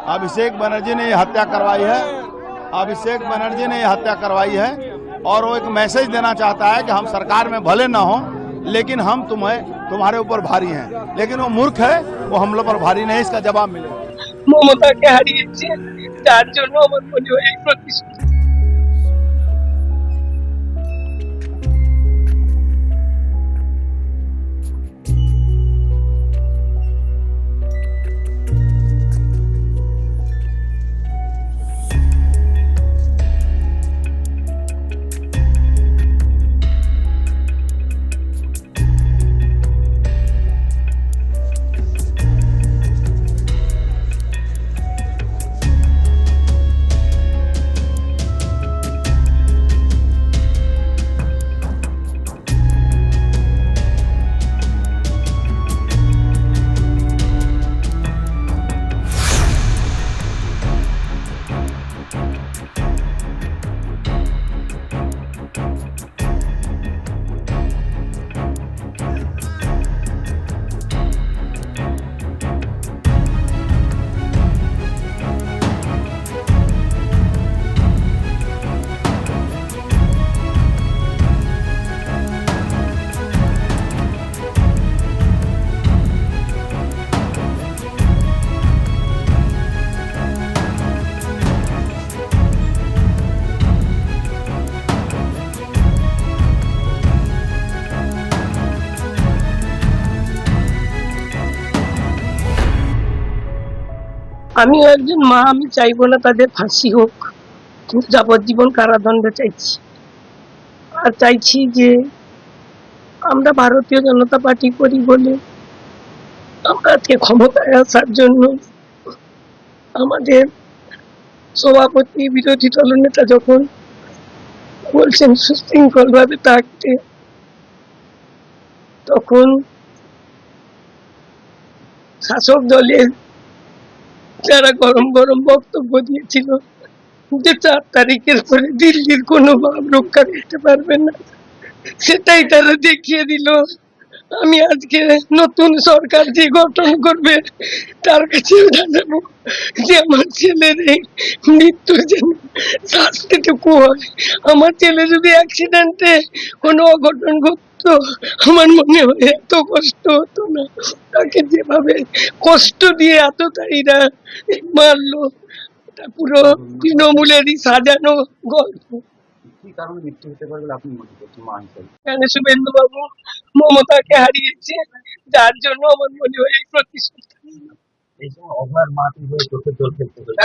अभिषेक बनर्जी ने ये हत्या करवाई है। अभिषेक बनर्जी ने ये हत्या करवाई है और वो एक मैसेज देना चाहता है कि हम सरकार में भले न हो, लेकिन हम तुम्हारे ऊपर भारी हैं। लेकिन वो मूर्ख है, वो हम लोग पर भारी नहीं। इसका जवाब मिलेगा। ममता के हारिয়েছে তার জন্য আমার মনে হয় এই প্রতিশোধ। আমি একজন মা, আমি চাইবো না তাদের ফাঁসি হোক, কিন্তু যাবজ্জীবন কারাদণ্ড চাইছি। আর চাইছি যে আমরা ভারতীয় জনতা পার্টি করি বলে আমরা আজকে ক্ষমতায় আসার জন্য আমাদের সভাপতি বিরোধী দলনেতা যখন বলছেন সুশৃঙ্খল ভাবে থাকতে, তখন শাসক দলের যারা গরম গরম বক্তব্য দিয়েছিল যে 4 তারিখের পরে দিল্লির কোনো ভাব রক্ষা করতে পারবে না, সেটাই তারা দেখিয়ে দিল। আমি আজকে নতুন সরকার যে গঠন করবে তার কাছে জানাবো যে আমার ছেলের এই মৃত্যুর যেন শাস্তিটুকু হয়। আমার ছেলে যদি অ্যাক্সিডেন্টে কোনো অঘটন ঘটতো, আমার মনে হয় এত কষ্ট হতো না। তাকে যেভাবে কষ্ট দিয়ে এতটাইরা মারলো, এটা পুরো তৃণমূলেরই সাজানো গল্প। কি কারণে মৃত্যু হতে পারে বলে আপনি মনে করছেন মা হিসেবে? কেন শুভেন্দু বাবু মমতাকে হারিয়েছে, যার জন্য আমার মনে হয় এই প্রতিশোধ। এই সময় অভয়ের মাটি হয়ে চোখে জল ফেলতে হয়েছে।